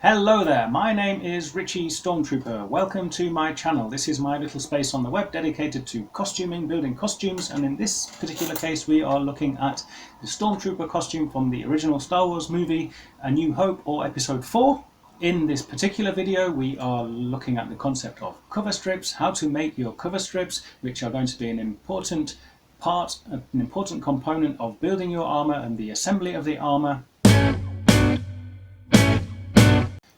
Hello there, my name is Richie Stormtrooper. Welcome to my channel. This is my little space on the web dedicated to costuming, building costumes, and in this particular case we are looking at the Stormtrooper costume from the original Star Wars movie A New Hope, or Episode 4. In this particular video we are looking at the concept of cover strips, how to make your cover strips, which are going to be an important part, an important component of building your armour and the assembly of the armour.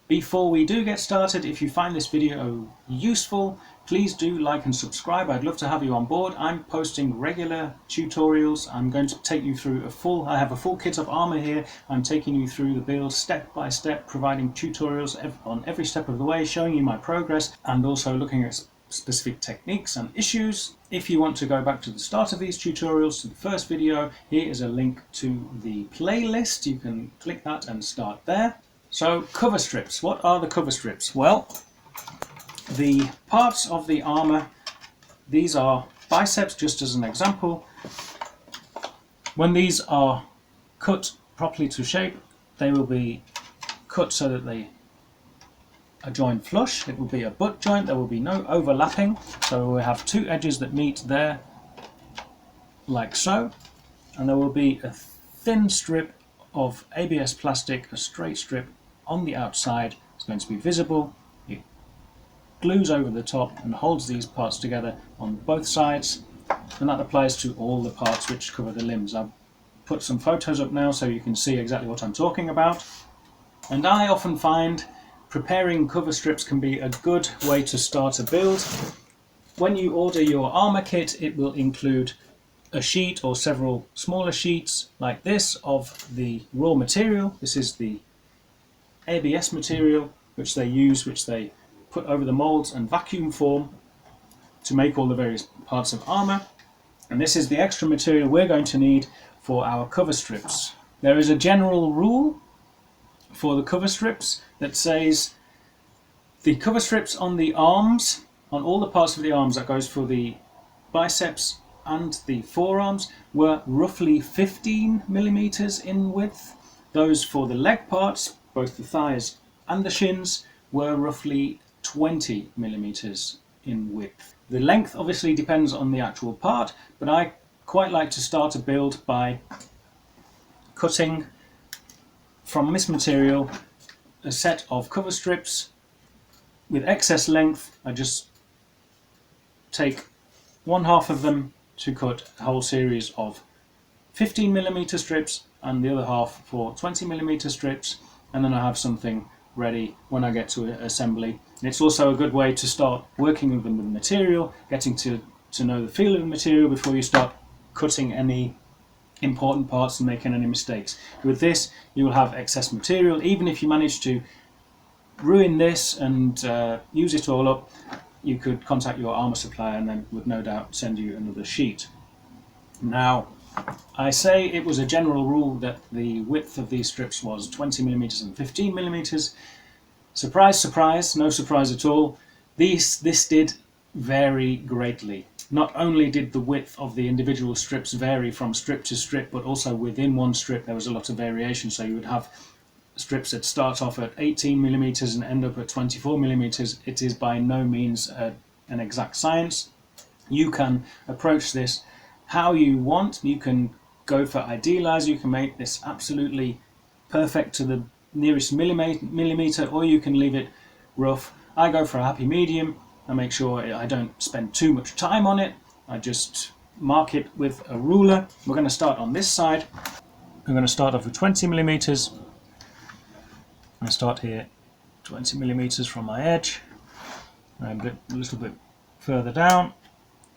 Before we do get started, if you find this video useful, please do like and subscribe. I'd love to have you on board. I'm posting regular tutorials. I'm going to take you through I have a full kit of armor here. I'm taking you through the build step by step, providing tutorials on every step of the way, showing you my progress, and also looking at specific techniques and issues. If you want to go back to the start of these tutorials, to the first video, here is a link to the playlist. You can click that and start there. So, cover strips. What are the cover strips? Well, the parts of the armour, these are biceps, just as an example. When these are cut properly to shape, they will be cut so that they are joined flush. It will be a butt joint, there will be no overlapping. So we have two edges that meet there, like so. And there will be a thin strip of ABS plastic, a straight strip on the outside. It's going to be visible. It glues over the top and holds these parts together on both sides, and that applies to all the parts which cover the limbs. I've put some photos up now so you can see exactly what I'm talking about. And I often find preparing cover strips can be a good way to start a build. When you order your armor kit, it will include a sheet or several smaller sheets like this of the raw material. This is the ABS material which they put over the molds and vacuum form to make all the various parts of armor. And this is the extra material we're going to need for our cover strips. There is a general rule for the cover strips that says the cover strips on the arms, on all the parts of the arms, that goes for the biceps and the forearms, were roughly 15 millimeters in width. Those for the leg parts, both the thighs and the shins, were roughly 20 millimeters in width. The length obviously depends on the actual part, but I quite like to start a build by cutting from this material a set of cover strips with excess length. I just take one half of them to cut a whole series of 15 millimeter strips and the other half for 20 millimeter strips, and then I have something ready when I get to assembly. And it's also a good way to start working with the material, getting to know the feel of the material before you start cutting any important parts and making any mistakes. With this you will have excess material. Even if you manage to ruin this and use it all up, you could contact your armour supplier and then would no doubt send you another sheet. Now, I say it was a general rule that the width of these strips was 20 millimeters and 15 millimeters. Surprise, surprise, no surprise at all. This did vary greatly. Not only did the width of the individual strips vary from strip to strip, but also within one strip there was a lot of variation. So you would have strips that start off at 18 millimeters and end up at 24 millimeters. It is by no means an exact science. You can approach this how you want. You can go for idealize, you can make this absolutely perfect to the nearest millimeter, or you can leave it rough. I go for a happy medium. I make sure I don't spend too much time on it. I just mark it with a ruler. We're going to start on this side. I'm going to start off with 20 millimeters. I start here 20 millimeters from my edge, and a little bit further down,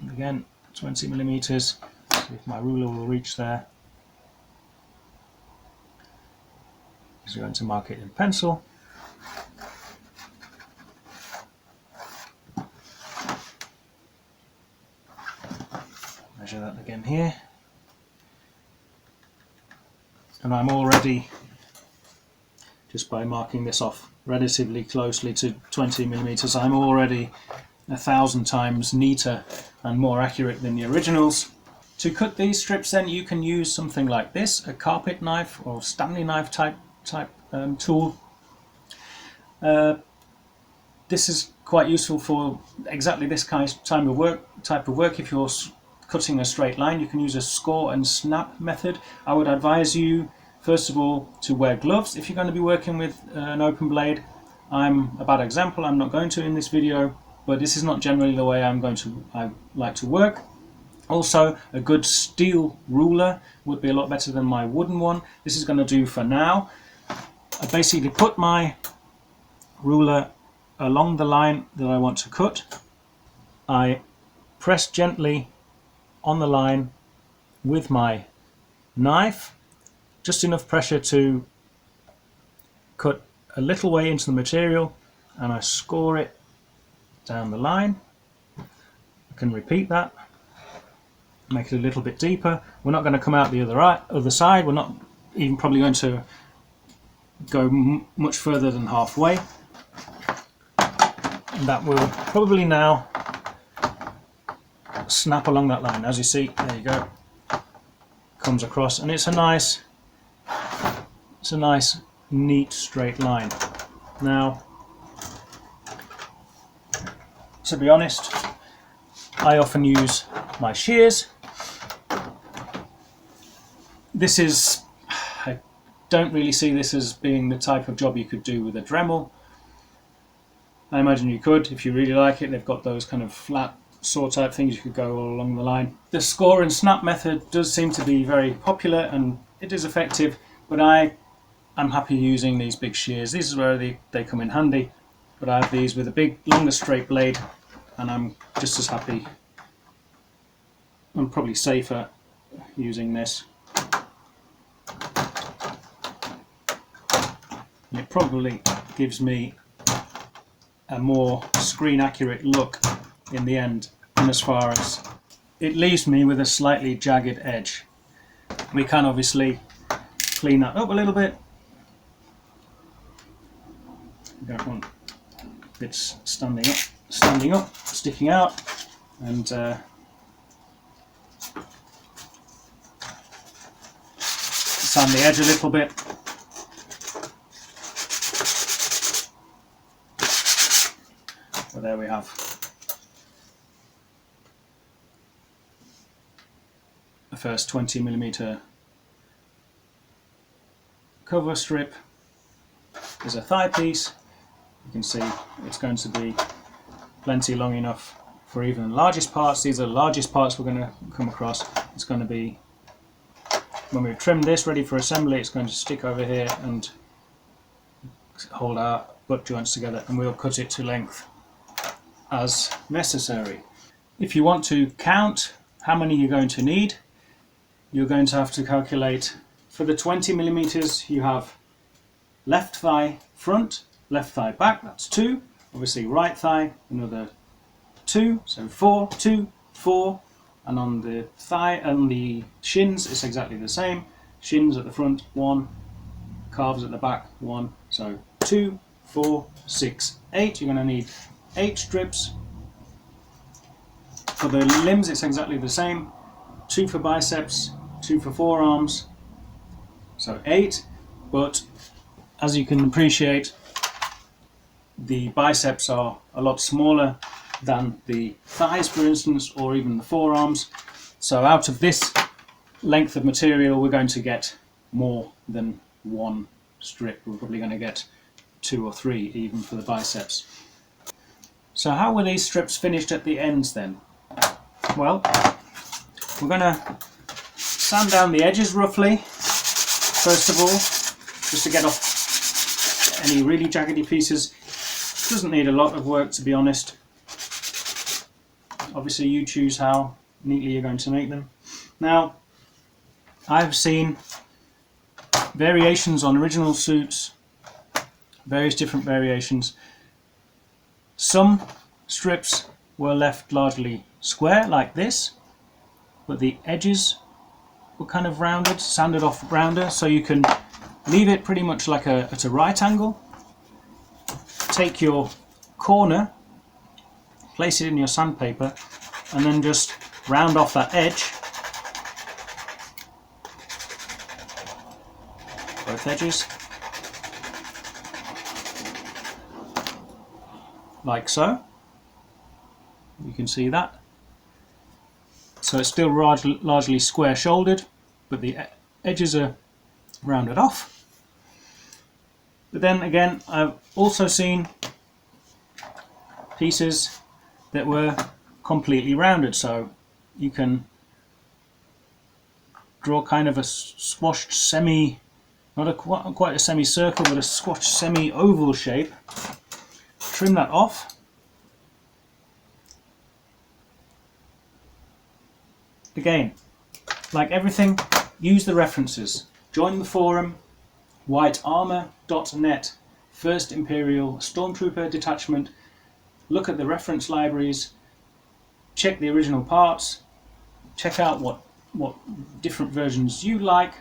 and again 20 millimeters. See if my ruler will reach there. So I'm going to mark it in pencil. Measure that again here, and I'm already, just by marking this off relatively closely to 20 millimeters, I'm already 1,000 times neater and more accurate than the originals. To cut these strips then you can use something like this, a carpet knife or Stanley knife type tool. This is quite useful for exactly this kind of type of work. If you're cutting a straight line, you can use a score and snap method. I would advise you, first of all, to wear gloves if you're going to be working with an open blade. I'm a bad example, I'm not going to in this video, but this is not generally the way I like to work. Also, a good steel ruler would be a lot better than my wooden one. This is going to do for now. I basically put my ruler along the line that I want to cut. I press gently on the line with my knife, just enough pressure to cut a little way into the material, and I score it down the line. I can repeat that, make it a little bit deeper. We're not going to come out the other side. We're not even probably going to go much further than halfway. And that will probably now snap along that line. As you see, there you go, comes across, and it's a nice neat straight line. Now, to be honest, I often use my shears. I don't really see this as being the type of job you could do with a Dremel. I imagine you could if you really like it. They've got those kind of flat saw type things, you could go all along the line. The score and snap method does seem to be very popular and it is effective, but I'm happy using these big shears. This is where they come in handy, but I have these with a big, longer straight blade, and I'm just as happy. I'm probably safer using this. And it probably gives me a more screen accurate look in the end, and as far as it leaves me with a slightly jagged edge. We can obviously clean that up a little bit. We don't want bits standing up, sticking out, and sand the edge a little bit. So there we have the first 20mm cover strip. There's a thigh piece. You can see it's going to be plenty long enough for even the largest parts. These are the largest parts we're going to come across. It's going to be, when we've trimmed this ready for assembly, it's going to stick over here and hold our butt joints together, and we'll cut it to length as necessary. If you want to count how many you're going to need, you're going to have to calculate. For the 20mm, you have left thigh front, left thigh back, that's 2. Obviously right thigh, another 2, so 4, 2, 4. And on the thigh and the shins, it's exactly the same. Shins at the front, 1. Calves at the back, 1. So 2, 4, 6, 8. You're going to need 8 strips. For the limbs, it's exactly the same. 2 for biceps, 2 for forearms, so 8. But as you can appreciate, the biceps are a lot smaller than the thighs, for instance, or even the forearms. So out of this length of material, we're going to get more than 1 strip. We're probably going to get 2 or 3 even for the biceps. So how were these strips finished at the ends then? Well, we're going to sand down the edges roughly, first of all, just to get off any really jaggedy pieces. Doesn't need a lot of work, to be honest. Obviously you choose how neatly you're going to make them. Now, I've seen variations on original suits, various different variations. Some strips were left largely square like this, but the edges were kind of rounded, sanded off rounder, so you can leave it pretty much like at a right angle. Take your corner, place it in your sandpaper, and then just round off that edge, both edges, like so. You can see that. So it's still largely square shouldered, but the edges are rounded off. But then again, I've also seen pieces that were completely rounded, so you can draw kind of a squashed semi, not quite a semicircle, but a squashed semi-oval shape. Trim that off. Again, like everything, use the references. Join the forum, whitearmour.net, 1st Imperial Stormtrooper Detachment. Look at the reference libraries, check the original parts, check out what different versions you like,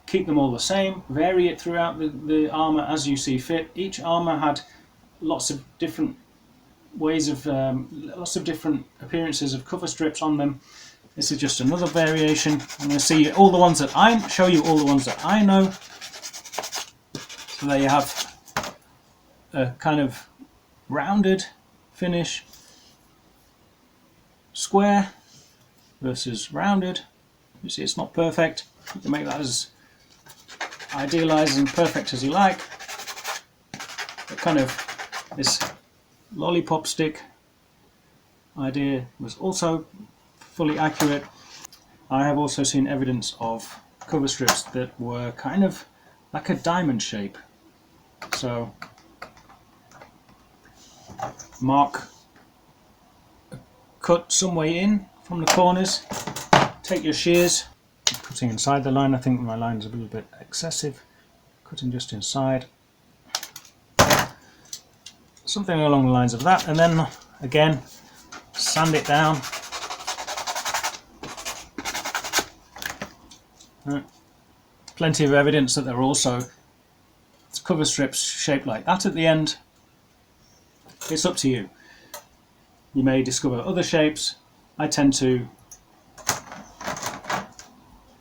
keep them all the same, vary it throughout the armour as you see fit. Each armour had lots of different ways of, lots of different appearances of cover strips on them. This is just another variation. I'm going to show you all the ones that I know. So there you have a kind of rounded finish, square versus rounded. You see it's not perfect. You can make that as idealized and perfect as you like. But kind of this lollipop stick idea was also fully accurate. I have also seen evidence of cover strips that were kind of like a diamond shape. So mark a cut some way in from the corners, take your shears, cutting inside the line. I think my line is a little bit excessive, cutting just inside, something along the lines of that, and then again sand it down. Plenty of evidence that there are also cover strips shaped like that at the end. It's up to you. You may discover other shapes. I tend to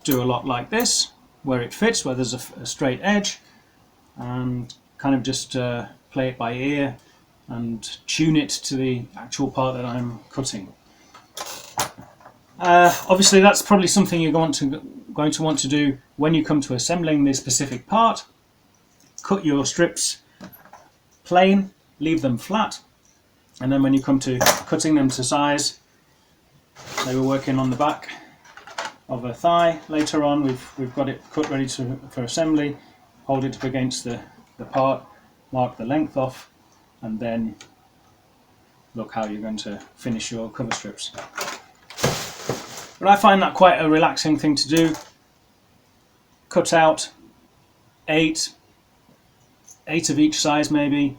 do a lot like this, where it fits, where there's a straight edge, and kind of just play it by ear and tune it to the actual part that I'm cutting. Obviously that's probably something you're going to want to do when you come to assembling this specific part. Cut your strips plain, leave them flat, and then when you come to cutting them to size, say we're working on the back of a thigh later on, we've got it cut ready for assembly, hold it up against the part, mark the length off, and then look how you're going to finish your cover strips. But I find that quite a relaxing thing to do. Cut out 8 of each size, maybe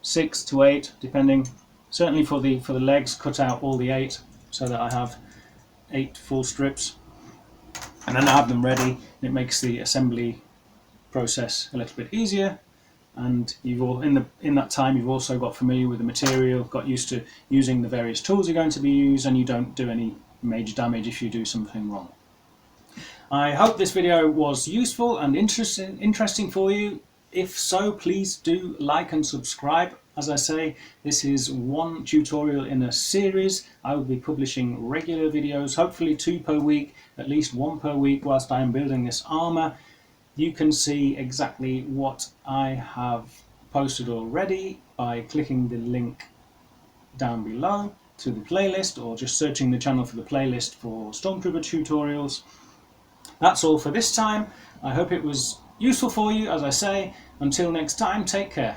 6 to 8 depending. Certainly for the legs, cut out all the 8 so that I have 8 full strips, and then I have them ready. It makes the assembly process a little bit easier, and you've all in that time you've also got familiar with the material, got used to using the various tools you're going to be used, and you don't do any major damage if you do something wrong. I hope this video was useful and interesting for you. If so, please do like and subscribe. As I say, this is one tutorial in a series. I will be publishing regular videos, hopefully 2 per week, at least 1 per week whilst I am building this armour. You can see exactly what I have posted already by clicking the link down below to the playlist, or just searching the channel for the playlist for Stormtrooper tutorials. That's all for this time. I hope it was useful for you. As I say, until next time, take care.